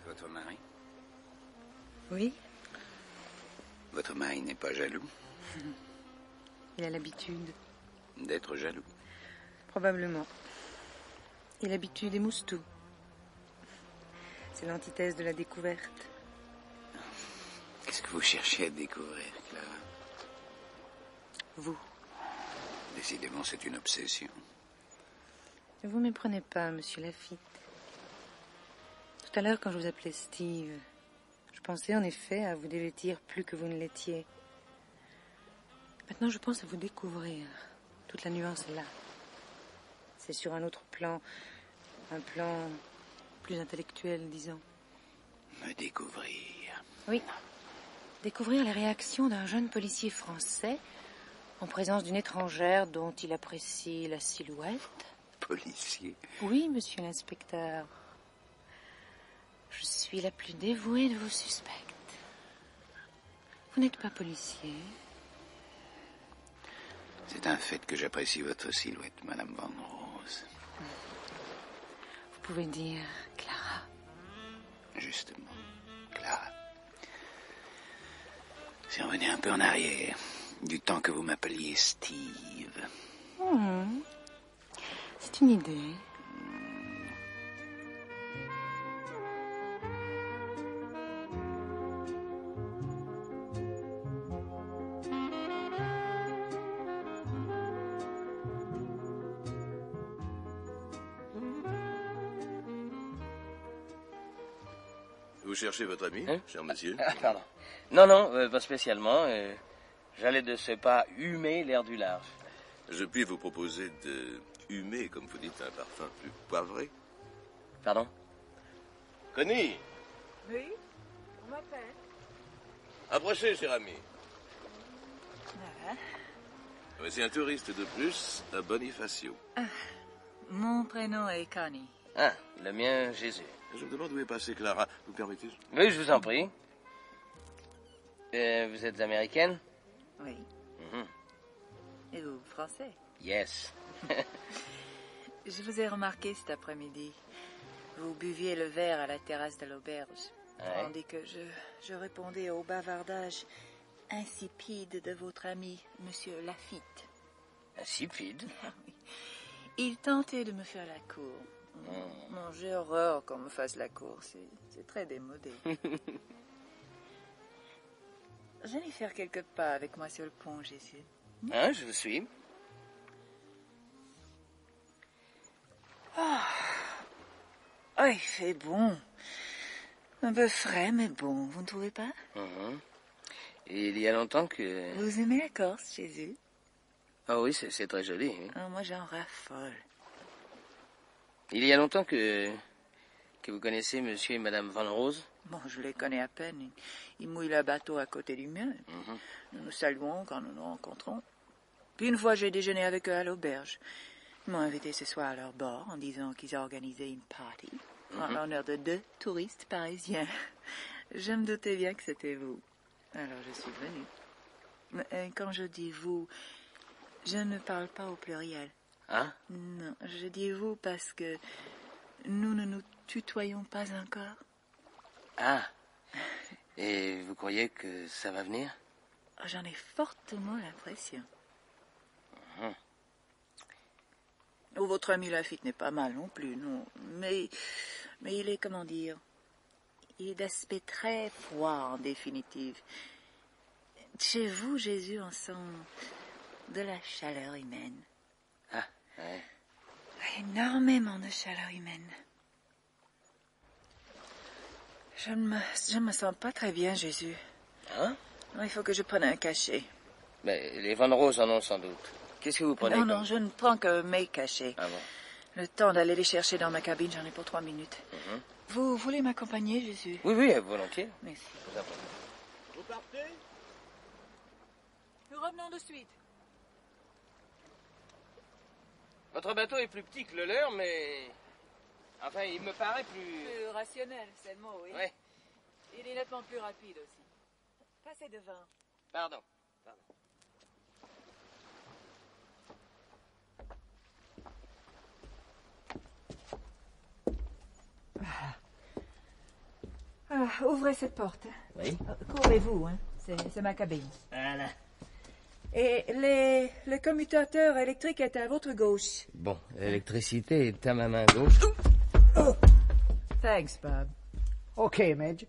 Votre mari? Oui, Votre mari n'est pas jaloux? il a l'habitude. D'être jaloux. Probablement. Il habitue des moustous. C'est l'antithèse de la découverte. Qu'est-ce que vous cherchez à découvrir, Clara? Vous. Décidément, c'est une obsession. Ne vous méprenez pas, monsieur Lafitte. Tout à l'heure, quand je vous appelais Steve, je pensais en effet à vous dévêtir plus que vous ne l'étiez. Maintenant, je pense à vous découvrir. Toute la nuance est là. C'est sur un autre plan. Un plan plus intellectuel, disons. Me découvrir. Oui. Découvrir les réactions d'un jeune policier français en présence d'une étrangère dont il apprécie la silhouette. Policier? Oui, monsieur l'inspecteur. Je suis la plus dévouée de vos suspects. Vous n'êtes pas policier. C'est un fait que j'apprécie votre silhouette, Madame Van Rose. Vous pouvez dire Clara. Justement, Clara. Si on revenait un peu en arrière, du temps que vous m'appeliez Steve. C'est une idée. Vous cherchez votre ami, cher monsieur? Ah, pardon. Non, pas spécialement. J'allais de ce pas humer l'air du large. Je puis vous proposer de humer, comme vous dites, un parfum plus poivré? Pardon? Connie! Oui, on m'appelle. Approchez, cher ami. Voilà. Voici un touriste de plus à Bonifacio. Mon prénom est Connie. Ah, le mien, Jésus. Je me demande où est passée Clara. Vous permettez? Oui, je vous en prie. Vous êtes américaine? Oui. Et vous, français? Yes. Je vous ai remarqué cet après-midi. Vous buviez le verre à la terrasse de l'auberge. Ouais. Tandis que je répondais au bavardage insipide de votre ami, monsieur Lafitte. Insipide? Il tentait de me faire la cour. Non, j'ai horreur qu'on me fasse la cour. C'est très démodé. J'allais faire quelques pas avec moi sur le pont, Jésus. Hein, je vous suis. Oh, il fait bon. Un peu frais, mais bon, vous ne trouvez pas? Et il y a longtemps que... Vous aimez la Corse, Jésus? Ah oui, c'est très joli. Hein. Oh, moi, j'en raffole. Il y a longtemps que vous connaissez monsieur et madame Van Rose? Bon, je les connais à peine. Ils mouillent le bateau à côté du mien. Nous nous saluons quand nous nous rencontrons. Puis une fois, j'ai déjeuné avec eux à l'auberge. Ils m'ont invité ce soir à leur bord en disant qu'ils organisaient une party en l'honneur de 2 touristes parisiens. Je me doutais bien que c'était vous. Alors, je suis venue. Mais quand je dis vous, je ne parle pas au pluriel. Hein? Non, je dis vous parce que nous ne nous tutoyons pas encore. Ah. Et vous croyez que ça va venir? J'en ai fortement l'impression. Oh, votre ami Lafitte n'est pas mal non plus, non. Mais il est, comment dire, il est d'aspect très froid, en définitive. Chez vous, Jésus, on sent de la chaleur humaine. Ah, ouais. Énormément de chaleur humaine. Je ne me sens pas très bien, Jésus. Hein? Il faut que je prenne un cachet. Mais les Van Rose en ont sans doute. Qu'est-ce que vous prenez? Non, je ne prends que mes cachets. Ah bon? Le temps d'aller les chercher dans ma cabine, j'en ai pour 3 minutes. Vous voulez m'accompagner, Jésus? Oui, volontiers. Merci. Vous partez? Nous revenons de suite. Votre bateau est plus petit que le leur, mais... Enfin, il me paraît plus... Plus rationnel, c'est le mot, oui. Ouais. Il est nettement plus rapide aussi. Passez devant. Pardon. Ouvrez cette porte. Oui. Couvrez-vous, hein. C'est ma cabine. Voilà. Et le commutateur électrique est à votre gauche. Bon, l'électricité est à ma main gauche. Oh. Thanks, Bob. OK, Madge.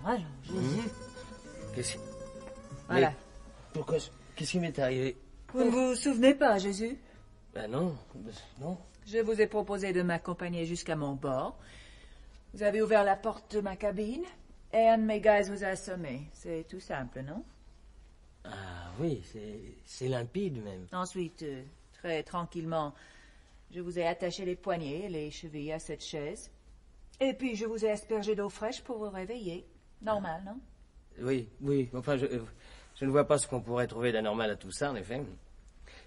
Allons, Jésus. Qu'est-ce... Voilà. Mais pourquoi... Qu'est-ce qui m'est arrivé? Vous ne vous souvenez pas, Jésus? Ben non, non. Je vous ai proposé de m'accompagner jusqu'à mon bord. Vous avez ouvert la porte de ma cabine et un de mes gars vous a assommé. C'est tout simple, non? Ah oui, c'est limpide même. Ensuite, très tranquillement, je vous ai attaché les poignets et les chevilles à cette chaise. Et puis je vous ai aspergé d'eau fraîche pour vous réveiller. Normal, non? Oui, enfin, je ne vois pas ce qu'on pourrait trouver d'anormal à tout ça, en effet.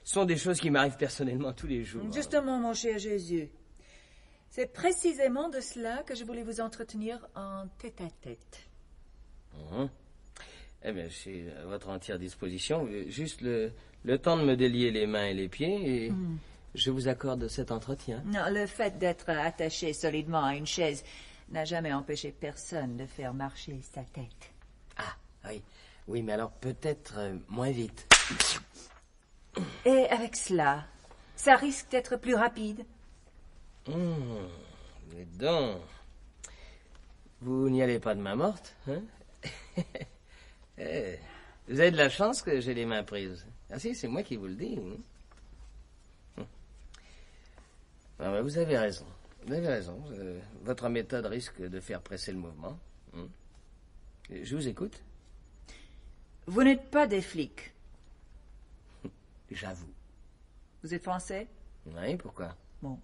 Ce sont des choses qui m'arrivent personnellement tous les jours. Justement, mon cher Jésus, c'est précisément de cela que je voulais vous entretenir en tête-à-tête. Eh bien, je suis à votre entière disposition. Juste le temps de me délier les mains et les pieds, et je vous accorde cet entretien. Non, le fait d'être attaché solidement à une chaise n'a jamais empêché personne de faire marcher sa tête. Ah, oui. Oui, mais alors peut-être moins vite. Et avec cela, ça risque d'être plus rapide. Mais donc, vous n'y allez pas de main morte, hein? Vous avez de la chance que j'ai les mains prises. Ah si, c'est moi qui vous le dis. Ah, ben, vous avez raison. Vous avez raison. Votre méthode risque de faire presser le mouvement. Je vous écoute. Vous n'êtes pas des flics. J'avoue. Vous êtes français? Oui, pourquoi? Bon.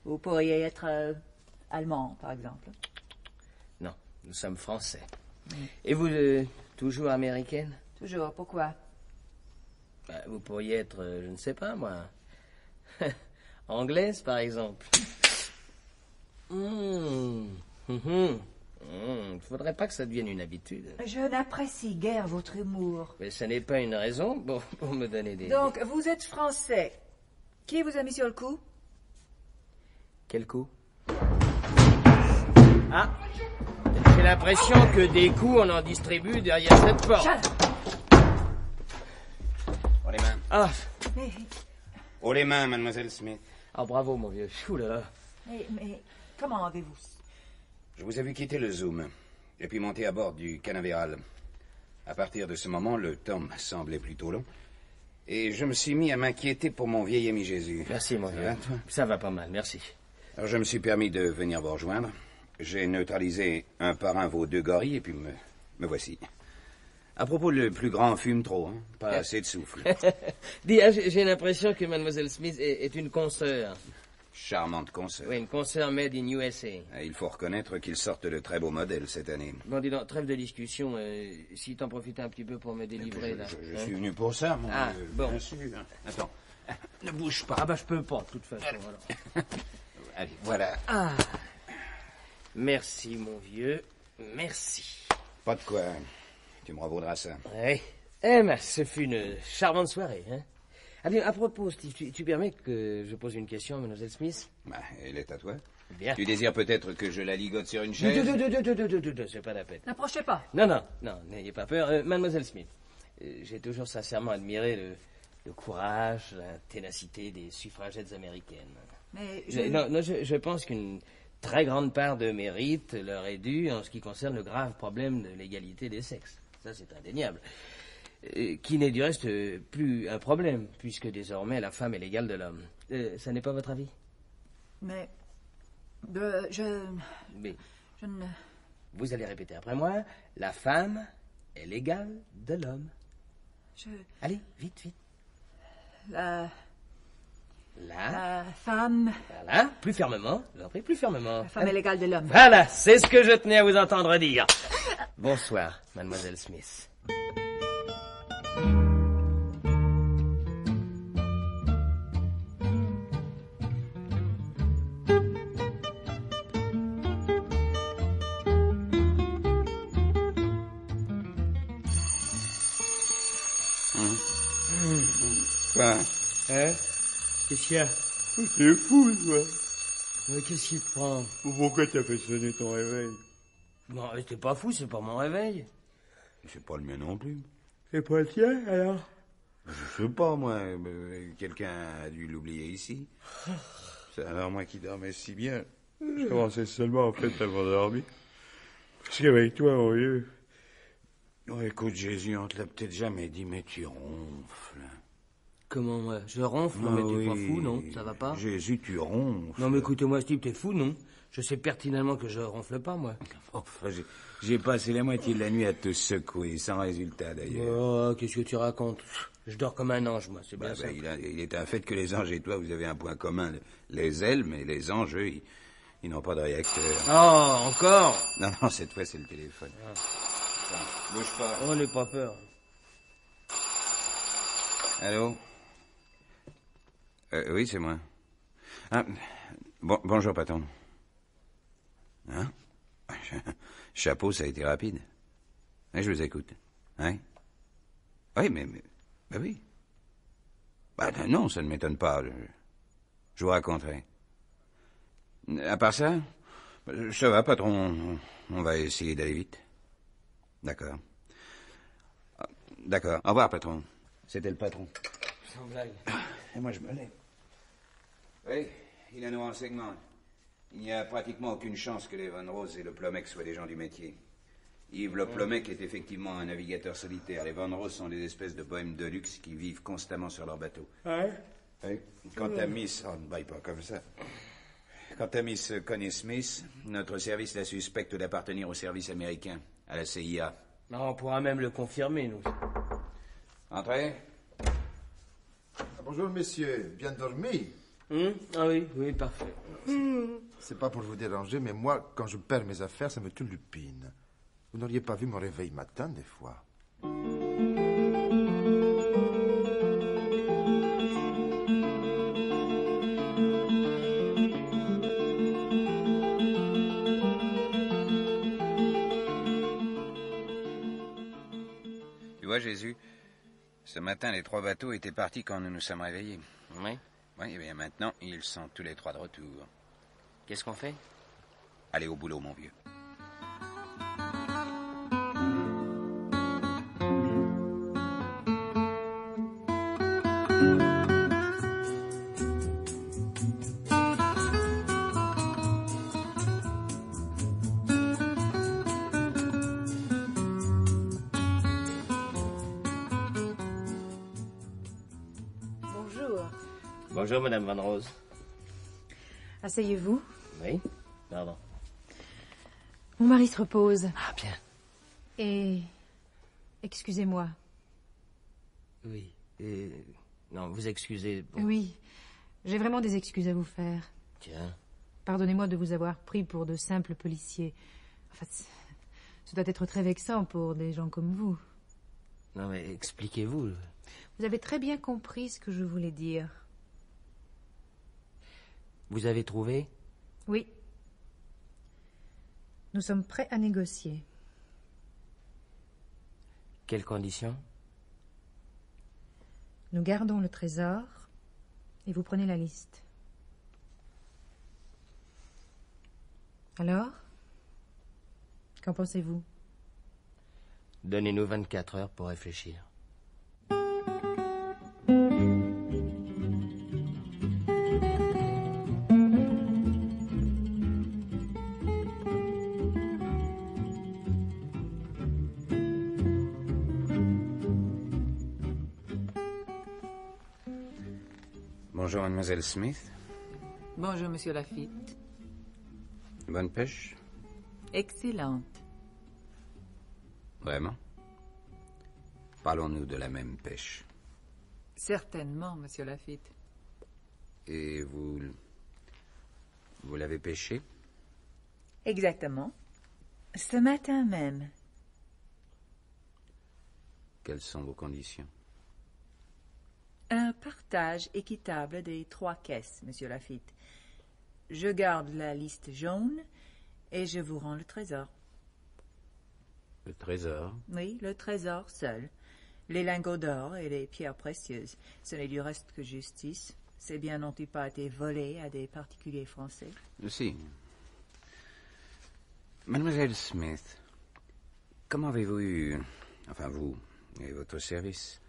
Vous pourriez être allemand, par exemple. Non, nous sommes français. Et vous, toujours américaine? Toujours, pourquoi? Vous pourriez être, je ne sais pas, moi, anglaise, par exemple. Il ne faudrait pas que ça devienne une habitude. Je n'apprécie guère votre humour. Mais ce n'est pas une raison pour me donner des... Donc, vous êtes français. Qui vous a mis sur le coup? Quel coup? Ah! J'ai l'impression que des coups, on en distribue derrière cette porte. Oh, les mains. Ah! Mais... Oh, les mains, mademoiselle Smith. Ah, bravo, mon vieux. Ouh là là. Mais comment avez-vous... Je vous ai vu quitter le Zoom, et puis monter à bord du Canaveral. À partir de ce moment, le temps me semblait plutôt long, et je me suis mis à m'inquiéter pour mon vieil ami Jésus. Merci, mon vieux. Ça va pas mal, merci. Alors, je me suis permis de venir vous rejoindre. J'ai neutralisé un par un vos deux gorilles, et puis me voici. À propos, le plus grand fume trop, hein? Pas assez de souffle. Dis, j'ai l'impression que Mademoiselle Smith est une consoeur. Charmante consoeur. Oui, une consoeur made in USA. Il faut reconnaître qu'ils sortent de très beaux modèles cette année. Bon, dis donc, trêve de discussion. Si t'en profites un petit peu pour me délivrer, là. Je suis venu pour ça, mon Dieu. Bon. Bien sûr. Attends, ne bouge pas. Ah bah, je peux pas, de toute façon, alors. Allez, voilà. Ah. Merci, mon vieux. Merci. Pas de quoi. Tu me revaudras ça. Oui. Eh ben, ce fut une charmante soirée, hein. Allez, à propos, Steve, tu permets que je pose une question à Mademoiselle Smith? Elle est à toi. Bien. Tu désires peut-être que je la ligote sur une chaise? C'est pas la peine. N'approchez pas. Non, n'ayez pas peur. Mademoiselle Smith, j'ai toujours sincèrement admiré le courage, la ténacité des suffragettes américaines. Mais je pense qu'une très grande part de mérite leur est due en ce qui concerne le grave problème de l'égalité des sexes. Ça, c'est indéniable. Qui n'est du reste plus un problème, puisque désormais la femme est l'égale de l'homme. Ça n'est pas votre avis? Mais... Mais je ne... Vous allez répéter après moi, la femme est l'égale de l'homme. Allez, vite. La Voilà, femme... plus fermement, je vous en prie, plus fermement. La femme est l'égale de l'homme. Voilà, c'est ce que je tenais à vous entendre dire. Bonsoir, Mademoiselle Smith. Quoi? Hein? Qu'est-ce qu'il y a? T'es fou, toi. Qu'est-ce qui te prend? Pourquoi t'as fait sonner ton réveil? Non, t'es pas fou, c'est pas mon réveil. C'est pas le mien non plus. C'est pas le tien, alors? Je sais pas, moi. Quelqu'un a dû l'oublier ici. C'est alors moi qui dormais si bien. Je commençais seulement, en fait, à m'endormir. Parce qu'avec toi, mon vieux... Oh, écoute, Jésus, on te l'a peut-être jamais dit, mais tu ronfles. Comment, moi? Je ronfle, mais t'es pas fou, non? Ça va pas? Jésus, tu ronfles. Non, mais écoutez-moi, ce type, t'es fou, non? Je sais pertinemment que je ronfle pas, moi. Enfin, j'ai passé la moitié de la nuit à te secouer, sans résultat, d'ailleurs. Oh, qu'est-ce que tu racontes? Je dors comme un ange, moi, c'est bien ça. Il est un fait que les anges et toi, vous avez un point commun. Les ailes, mais les anges, eux, ils n'ont pas de réacteur. Oh, encore? Non, cette fois, c'est le téléphone. Attends, bouge pas. Oh, n'aie pas peur. Allô? Oui, c'est moi. Ah, bonjour, patron. Hein? Chapeau, ça a été rapide. Je vous écoute. Hein? Oui, mais oui. Non, ça ne m'étonne pas. Je vous raconterai. À part ça, ça va, patron. On va essayer d'aller vite. D'accord. D'accord. Au revoir, patron. C'était le patron. Sans blague. Et moi, je me lève. Oui, il a nos renseignements. Il n'y a pratiquement aucune chance que les Van Rose et le Plomec soient des gens du métier. Yves le Plomec est effectivement un navigateur solitaire. Les Van Rose sont des espèces de bohèmes de luxe qui vivent constamment sur leur bateau. Ouais? Oui. Quant à Miss... Oh, ne baille pas comme ça. Quant à Miss Connie Smith, notre service la suspecte d'appartenir au service américain, à la CIA. Non, on pourra même le confirmer, nous. Entrez. Bonjour, messieurs. Bien dormi? Ah oui, parfait. C'est pas pour vous déranger, mais moi, quand je perds mes affaires, ça me turlupine. Vous n'auriez pas vu mon réveil matin, des fois? Tu vois, Jésus, ce matin, les 3 bateaux étaient partis quand nous nous sommes réveillés. Oui. Oui, et bien maintenant, ils sont tous les 3 de retour. Qu'est-ce qu'on fait? Allez au boulot, mon vieux. Bonjour. Bonjour, Madame Van Rose. Asseyez-vous. Oui? Pardon. Mon mari se repose. Ah, bien. Et... excusez-moi. Oui. Non, vous excusez. Bon. Oui, j'ai vraiment des excuses à vous faire. Tiens. Pardonnez-moi de vous avoir pris pour de simples policiers. Enfin, ça doit être très vexant pour des gens comme vous. Non, mais expliquez-vous. Vous avez très bien compris ce que je voulais dire. Vous avez trouvé? Oui. Nous sommes prêts à négocier. Quelles conditions? Nous gardons le trésor et vous prenez la liste. Alors? Qu'en pensez-vous? Donnez-nous 24 heures pour réfléchir. Bonjour, mademoiselle Smith. Bonjour, monsieur Lafitte. Bonne pêche? Excellente. Vraiment? Parlons-nous de la même pêche. Certainement, monsieur Lafitte. Et vous l'avez pêchée? Exactement. Ce matin même. Quelles sont vos conditions? Un partage équitable des 3 caisses, monsieur Lafitte. Je garde la liste jaune et je vous rends le trésor. Le trésor? Oui, le trésor seul. Les lingots d'or et les pierres précieuses. Ce n'est du reste que justice. Ces biens n'ont-ils pas été volés à des particuliers français? Si. Mademoiselle Smith, comment avez-vous eu, enfin vous et votre service,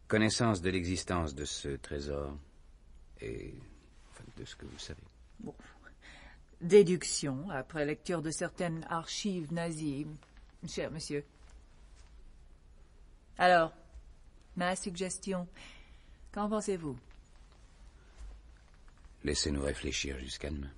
connaissance de l'existence de ce trésor et enfin, de ce que vous savez? Bon. Déduction, après lecture de certaines archives nazies, cher monsieur. Alors, ma suggestion, qu'en pensez-vous? Laissez-nous réfléchir jusqu'à demain.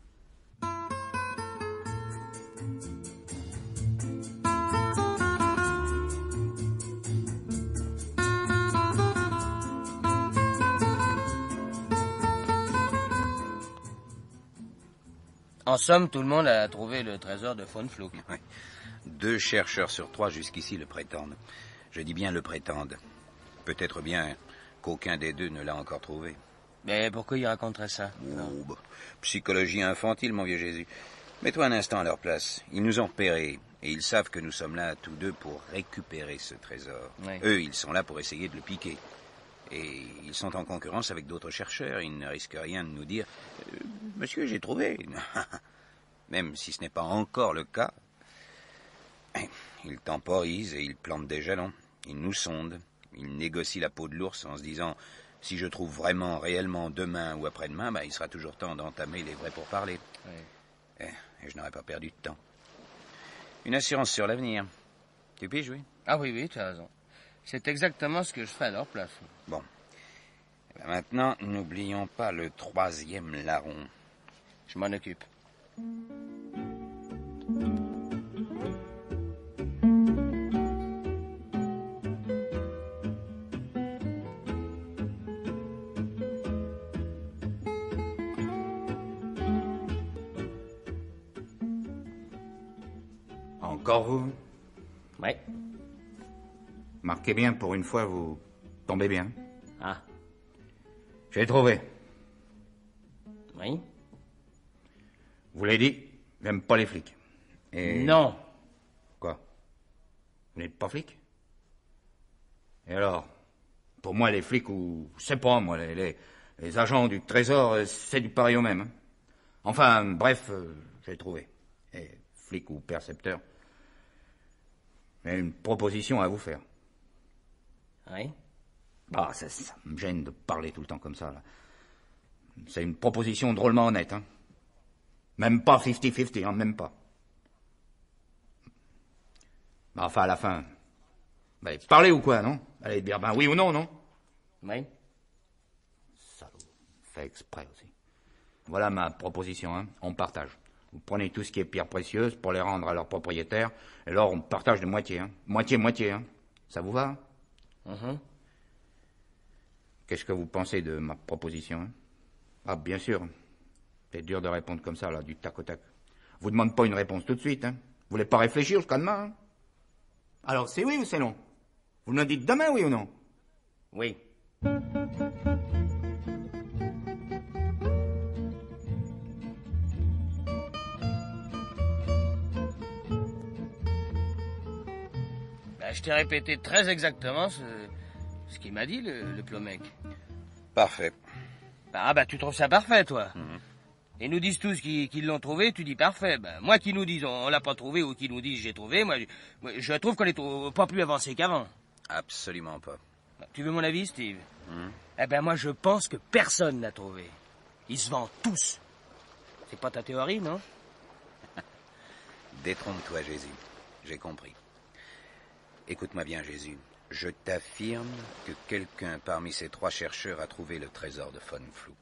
En somme, tout le monde a trouvé le trésor de Von Fluck. Oui. 2 chercheurs sur 3 jusqu'ici le prétendent. Je dis bien le prétendent. Peut-être bien qu'aucun des 2 ne l'a encore trouvé. Mais pourquoi il raconterait ça? Oh, bah, psychologie infantile, mon vieux Jésus. Mets-toi un instant à leur place. Ils nous ont repérés et ils savent que nous sommes là tous 2 pour récupérer ce trésor. Oui. Eux, ils sont là pour essayer de le piquer. Et ils sont en concurrence avec d'autres chercheurs. Ils ne risquent rien de nous dire « Monsieur, j'ai trouvé ». Même si ce n'est pas encore le cas. Ils temporisent et ils plantent des jalons. Ils nous sondent. Ils négocient la peau de l'ours en se disant « Si je trouve vraiment, réellement, demain ou après-demain, il sera toujours temps d'entamer les vrais pourparlers. Oui. » Et je n'aurais pas perdu de temps. Une assurance sur l'avenir. Tu piges, oui? Ah oui, tu as raison. C'est exactement ce que je fais à leur place. Bon. Maintenant, n'oublions pas le 3e larron. Je m'en occupe. Encore vous? Oui. Marquez bien, pour une fois, vous tombez bien. Ah. J'ai trouvé. Oui. Vous l'avez dit, j'aime pas les flics. Et... Non. Quoi? Vous n'êtes pas flic? Et alors? Pour moi, les flics, ou... je sais pas, moi, les agents du trésor, c'est du pareil au même. Hein. Enfin, bref, j'ai trouvé. Et flic ou percepteur, j'ai une proposition à vous faire. Oui. Bah, ça me gêne de parler tout le temps comme ça, là. C'est une proposition drôlement honnête, hein. Même pas 50-50, hein, même pas. Bah, enfin, à la fin... Bah, parlez ou quoi, non? Allez dire oui ou non, non? Oui. Salaud. Fait exprès aussi. Voilà ma proposition, hein. On partage. Vous prenez tout ce qui est pierres précieuses pour les rendre à leurs propriétaires, et alors on partage de moitié, hein. Moitié, hein. Ça vous va? Qu'est-ce que vous pensez de ma proposition, hein? Ah, bien sûr. C'est dur de répondre comme ça, là, du tac au tac. Je vous demande pas une réponse tout de suite, hein. Vous voulez pas réfléchir jusqu'à demain, hein? Alors, c'est oui ou c'est non? Vous me dites demain, oui ou non? Oui. Je t'ai répété très exactement ce qu'il m'a dit, le plomec. Parfait. Tu trouves ça parfait, toi? Et nous disent tous qu'ils l'ont trouvé, tu dis parfait. Moi qui nous disent on l'a pas trouvé ou qui nous disent j'ai trouvé, moi je trouve qu'on est pas plus avancé qu'avant. Absolument pas. Tu veux mon avis, Steve? Moi je pense que personne n'a trouvé. Ils se vendent tous. C'est pas ta théorie, non? Détrompe-toi, Jésus. J'ai compris. Écoute-moi bien, Jésus. Je t'affirme que quelqu'un parmi ces 3 chercheurs a trouvé le trésor de Von Fluck.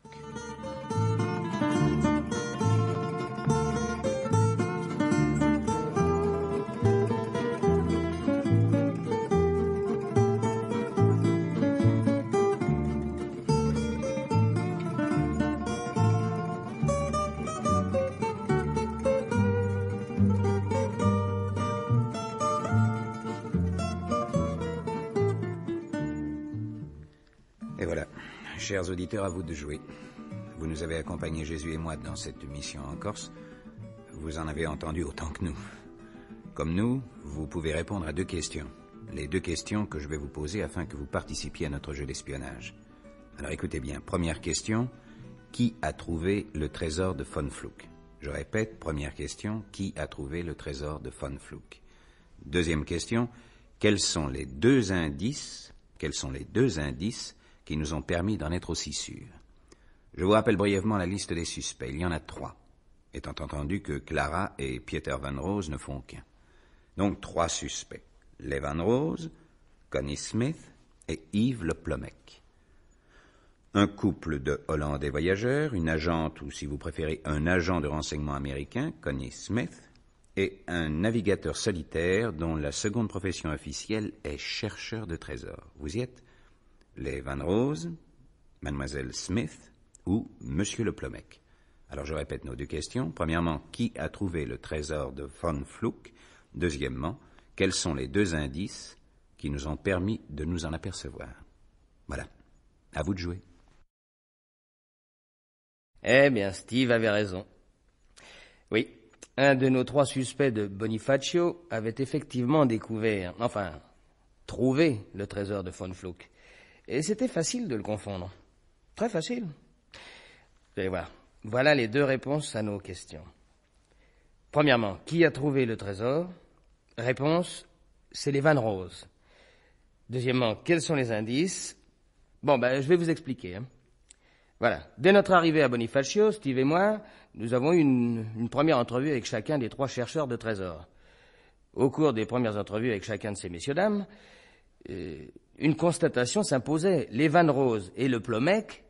Et voilà, chers auditeurs, à vous de jouer. Vous nous avez accompagnés, Jésus et moi, dans cette mission en Corse. Vous en avez entendu autant que nous. Comme nous, vous pouvez répondre à 2 questions. les 2 questions que je vais vous poser afin que vous participiez à notre jeu d'espionnage. Alors écoutez bien, première question, qui a trouvé le trésor de Von Fluck? Je répète, première question, qui a trouvé le trésor de Von Fluck? Deuxième question, quels sont les deux indices qui nous ont permis d'en être aussi sûrs? Je vous rappelle brièvement la liste des suspects. Il y en a 3, étant entendu que Clara et Pieter Van Rose ne font qu'un. Donc 3 suspects. Les Van Rose, Connie Smith et Yves Le Plomec. Un couple de Hollandais voyageurs, une agente ou si vous préférez un agent de renseignement américain, Connie Smith, et un navigateur solitaire dont la seconde profession officielle est chercheur de trésors. Vous y êtes? Les Van Rose, Mademoiselle Smith ou Monsieur Le Plomec. Alors je répète nos 2 questions. Premièrement, qui a trouvé le trésor de Von Fluck? Deuxièmement, quels sont les 2 indices qui nous ont permis de nous en apercevoir? Voilà, à vous de jouer. Eh bien, Steve avait raison. Oui, un de nos 3 suspects de Bonifacio avait effectivement trouvé le trésor de Von Fluck. Et c'était facile de le confondre. Très facile. Vous allez voir. Voilà les 2 réponses à nos questions. Premièrement, qui a trouvé le trésor? Réponse, c'est les Van Rose. Deuxièmement, quels sont les indices? Je vais vous expliquer. Voilà. Dès notre arrivée à Bonifacio, Steve et moi, nous avons eu une première entrevue avec chacun des 3 chercheurs de trésors. Au cours des premières entrevues avec chacun de ces messieurs-dames, une constatation s'imposait. Les Van Rose et le Plomec,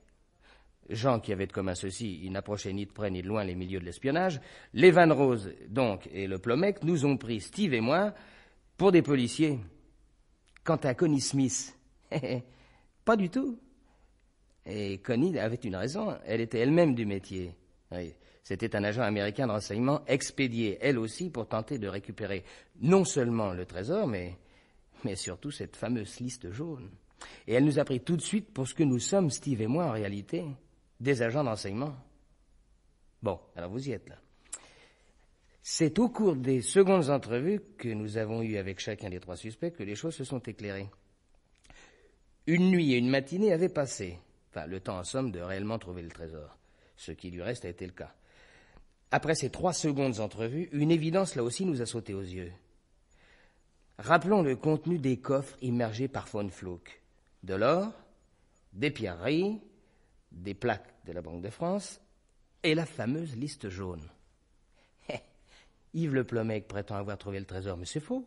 gens qui avaient de commun ceci, ils n'approchaient ni de près ni de loin les milieux de l'espionnage, les Van Rose, donc, et le Plomec nous ont pris, Steve et moi, pour des policiers. Quant à Connie Smith, pas du tout. Et Connie avait une raison, elle était elle-même du métier. Oui, c'était un agent américain de renseignement expédié, elle aussi, pour tenter de récupérer non seulement le trésor, mais surtout cette fameuse liste jaune. Et elle nous a pris tout de suite pour ce que nous sommes, Steve et moi, en réalité, des agents de renseignement. Bon, alors vous y êtes là. C'est au cours des secondes entrevues que nous avons eues avec chacun des 3 suspects que les choses se sont éclairées. Une nuit et une matinée avaient passé. Le temps en somme de réellement trouver le trésor, ce qui du reste a été le cas. Après ces 3 secondes entrevues, une évidence là aussi nous a sauté aux yeux. Rappelons le contenu des coffres immergés par Von Fluck. De l'or, des pierreries, des plaques de la Banque de France et la fameuse liste jaune. Yves Le Plomec prétend avoir trouvé le trésor, mais c'est faux.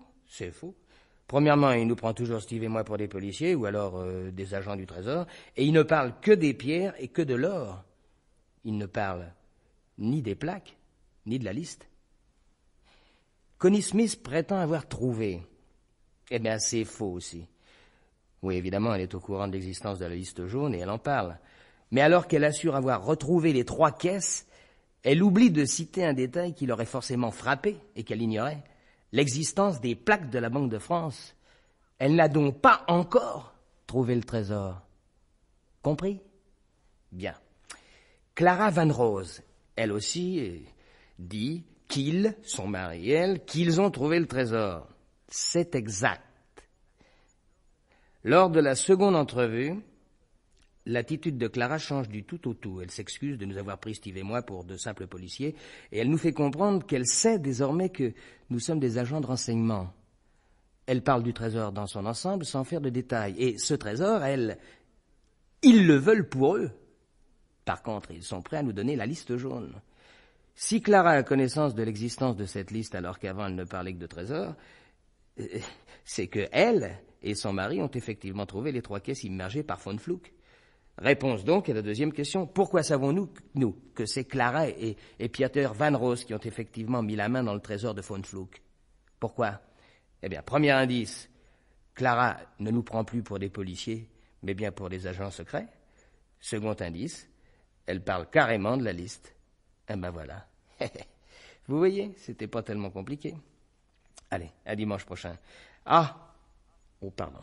Premièrement, il nous prend toujours Steve et moi pour des policiers ou alors des agents du trésor, et il ne parle que des pierres et que de l'or. Il ne parle ni des plaques, ni de la liste. Connie Smith prétend avoir trouvé. Eh bien, c'est faux aussi. Oui, évidemment, elle est au courant de l'existence de la liste jaune et elle en parle. Mais alors qu'elle assure avoir retrouvé les 3 caisses, elle oublie de citer un détail qui l'aurait forcément frappé et qu'elle ignorait. L'existence des plaques de la Banque de France. Elle n'a donc pas encore trouvé le trésor. Compris? Bien. Clara Van Rose, elle aussi, dit qu'ils, son mari et elle, qu'ils ont trouvé le trésor. C'est exact. Lors de la seconde entrevue, l'attitude de Clara change du tout au tout. Elle s'excuse de nous avoir pris, Steve et moi, pour de simples policiers, et elle nous fait comprendre qu'elle sait désormais que nous sommes des agents de renseignement. Elle parle du trésor dans son ensemble sans faire de détails. Et ce trésor, ils le veulent pour eux. Par contre, ils sont prêts à nous donner la liste jaune. Si Clara a connaissance de l'existence de cette liste alors qu'avant elle ne parlait que de trésor, c'est que elle et son mari ont effectivement trouvé les 3 caisses immergées par Von Fluck. Réponse donc à la deuxième question. Pourquoi savons-nous, que c'est Clara et Pieter Van Rose qui ont effectivement mis la main dans le trésor de Von Fluck? Pourquoi? Eh bien, premier indice, Clara ne nous prend plus pour des policiers, mais bien pour des agents secrets. Second indice, elle parle carrément de la liste. Eh ben voilà. Vous voyez, c'était pas tellement compliqué. Allez, à dimanche prochain. Ah! Oh, pardon.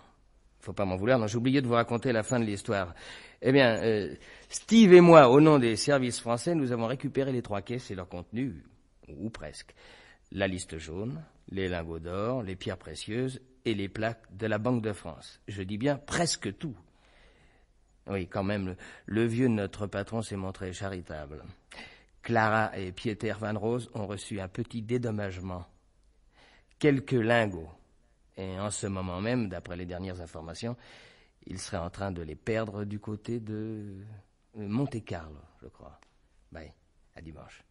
Faut pas m'en vouloir, non, j'ai oublié de vous raconter la fin de l'histoire. Eh bien, Steve et moi, au nom des services français, nous avons récupéré les 3 caisses et leur contenu, ou presque. La liste jaune, les lingots d'or, les pierres précieuses et les plaques de la Banque de France. Je dis bien presque tout. Oui, quand même, le vieux de notre patron s'est montré charitable. Clara et Pieter Van Rose ont reçu un petit dédommagement. Quelques lingots. Et en ce moment même, d'après les dernières informations, ils seraient en train de les perdre du côté de Monte-Carlo, je crois. Bye, à dimanche.